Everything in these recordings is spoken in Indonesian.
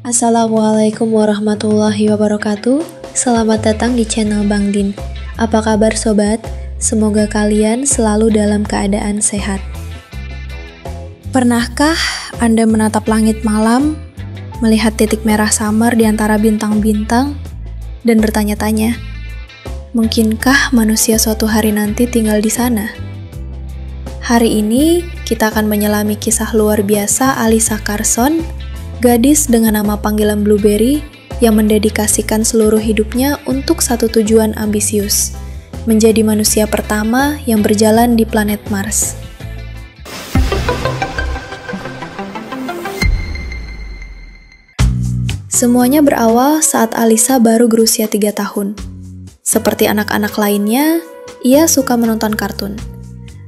Assalamualaikum warahmatullahi wabarakatuh. Selamat datang di channel Bang Din. Apa kabar sobat? Semoga kalian selalu dalam keadaan sehat. Pernahkah Anda menatap langit malam, melihat titik merah samar di antara bintang-bintang, dan bertanya-tanya, mungkinkah manusia suatu hari nanti tinggal di sana? Hari ini kita akan menyelami kisah luar biasa Alyssa Carson, gadis dengan nama panggilan Blueberry yang mendedikasikan seluruh hidupnya untuk satu tujuan ambisius, menjadi manusia pertama yang berjalan di planet Mars. Semuanya berawal saat Alyssa baru berusia 3 tahun. Seperti anak-anak lainnya, ia suka menonton kartun.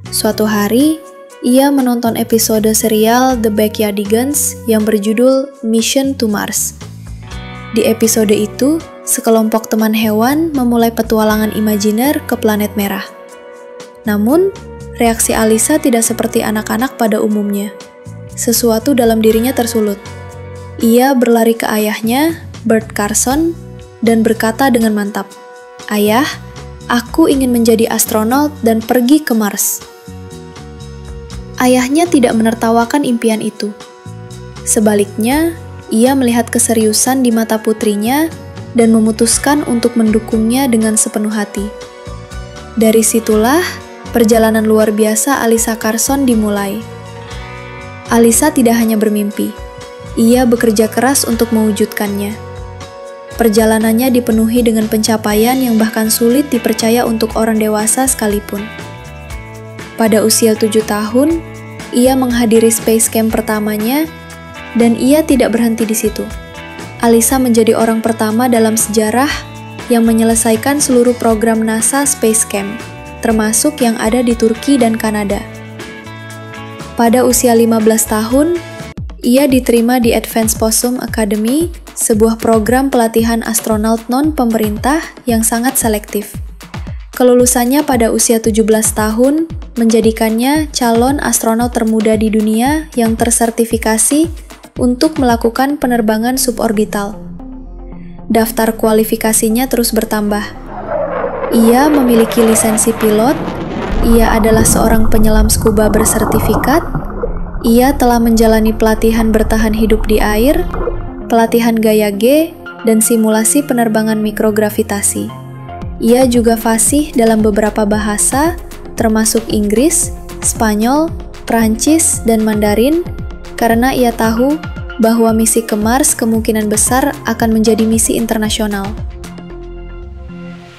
Suatu hari, ia menonton episode serial The Backyardigans yang berjudul Mission to Mars. Di episode itu, sekelompok teman hewan memulai petualangan imajiner ke planet merah. Namun, reaksi Alyssa tidak seperti anak-anak pada umumnya. Sesuatu dalam dirinya tersulut. Ia berlari ke ayahnya, Bert Carson, dan berkata dengan mantap, "Ayah, aku ingin menjadi astronot dan pergi ke Mars." Ayahnya tidak menertawakan impian itu. Sebaliknya, ia melihat keseriusan di mata putrinya dan memutuskan untuk mendukungnya dengan sepenuh hati. Dari situlah, perjalanan luar biasa Alyssa Carson dimulai. Alyssa tidak hanya bermimpi, ia bekerja keras untuk mewujudkannya. Perjalanannya dipenuhi dengan pencapaian yang bahkan sulit dipercaya untuk orang dewasa sekalipun. Pada usia 7 tahun, ia menghadiri space camp pertamanya, dan ia tidak berhenti di situ. Alyssa menjadi orang pertama dalam sejarah yang menyelesaikan seluruh program NASA Space Camp, termasuk yang ada di Turki dan Kanada. Pada usia 15 tahun, ia diterima di Advanced Possum Academy, sebuah program pelatihan astronot non-pemerintah yang sangat selektif. Kelulusannya pada usia 17 tahun menjadikannya calon astronot termuda di dunia yang tersertifikasi untuk melakukan penerbangan suborbital. Daftar kualifikasinya terus bertambah. Ia memiliki lisensi pilot, ia adalah seorang penyelam scuba bersertifikat, ia telah menjalani pelatihan bertahan hidup di air, pelatihan gaya G, dan simulasi penerbangan mikrogravitasi. Ia juga fasih dalam beberapa bahasa, termasuk Inggris, Spanyol, Prancis, dan Mandarin, karena ia tahu bahwa misi ke Mars kemungkinan besar akan menjadi misi internasional.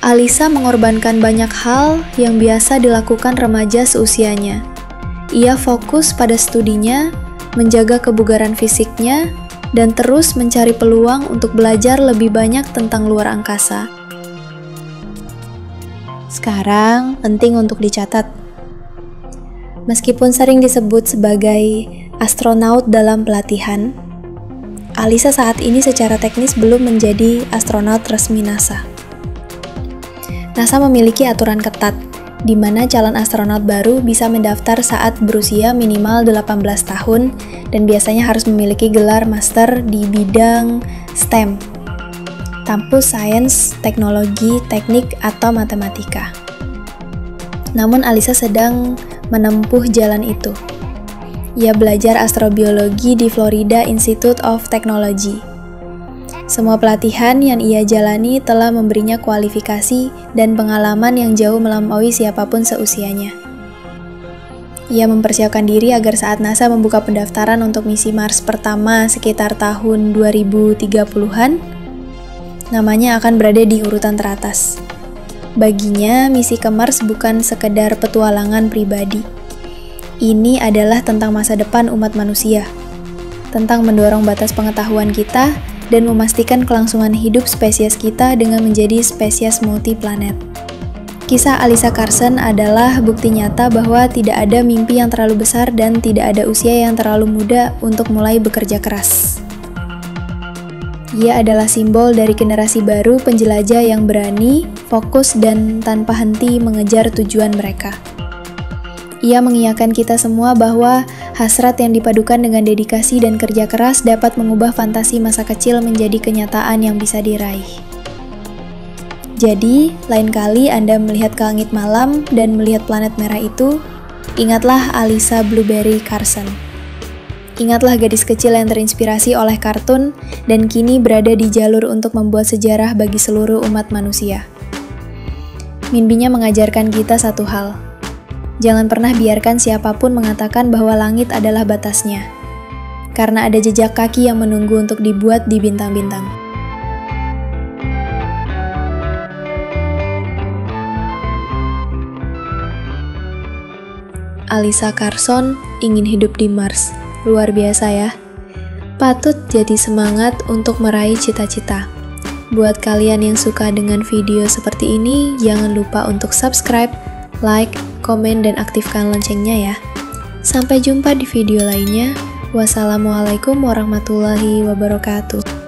Alyssa mengorbankan banyak hal yang biasa dilakukan remaja seusianya. Ia fokus pada studinya, menjaga kebugaran fisiknya, dan terus mencari peluang untuk belajar lebih banyak tentang luar angkasa. Sekarang, penting untuk dicatat. Meskipun sering disebut sebagai astronaut dalam pelatihan, Alyssa saat ini secara teknis belum menjadi astronot resmi NASA. NASA memiliki aturan ketat, di mana calon astronot baru bisa mendaftar saat berusia minimal 18 tahun dan biasanya harus memiliki gelar master di bidang STEM. Kampus sains, teknologi, teknik, atau matematika. Namun Alyssa sedang menempuh jalan itu. Ia belajar astrobiologi di Florida Institute of Technology. Semua pelatihan yang ia jalani telah memberinya kualifikasi dan pengalaman yang jauh melampaui siapapun seusianya. Ia mempersiapkan diri agar saat NASA membuka pendaftaran untuk misi Mars pertama sekitar tahun 2030-an, namanya akan berada di urutan teratas. Baginya, misi ke Mars bukan sekedar petualangan pribadi. Ini adalah tentang masa depan umat manusia, tentang mendorong batas pengetahuan kita dan memastikan kelangsungan hidup spesies kita dengan menjadi spesies multiplanet. Kisah Alyssa Carson adalah bukti nyata bahwa tidak ada mimpi yang terlalu besar dan tidak ada usia yang terlalu muda untuk mulai bekerja keras. Ia adalah simbol dari generasi baru penjelajah yang berani, fokus, dan tanpa henti mengejar tujuan mereka. Ia mengingatkan kita semua bahwa Hasrat yang dipadukan dengan dedikasi dan kerja keras dapat mengubah fantasi masa kecil menjadi kenyataan yang bisa diraih. Jadi, lain kali Anda melihat ke langit malam dan melihat planet merah itu, ingatlah Alyssa Blueberry Carson. Ingatlah gadis kecil yang terinspirasi oleh kartun dan kini berada di jalur untuk membuat sejarah bagi seluruh umat manusia. Mimpinya mengajarkan kita satu hal. Jangan pernah biarkan siapapun mengatakan bahwa langit adalah batasnya. Karena ada jejak kaki yang menunggu untuk dibuat di bintang-bintang. Alyssa Carson ingin hidup di Mars. Luar biasa ya. Patut jadi semangat untuk meraih cita-cita. Buat kalian yang suka dengan video seperti ini, jangan lupa untuk subscribe, like, komen, dan aktifkan loncengnya ya. Sampai jumpa di video lainnya. Wassalamualaikum warahmatullahi wabarakatuh.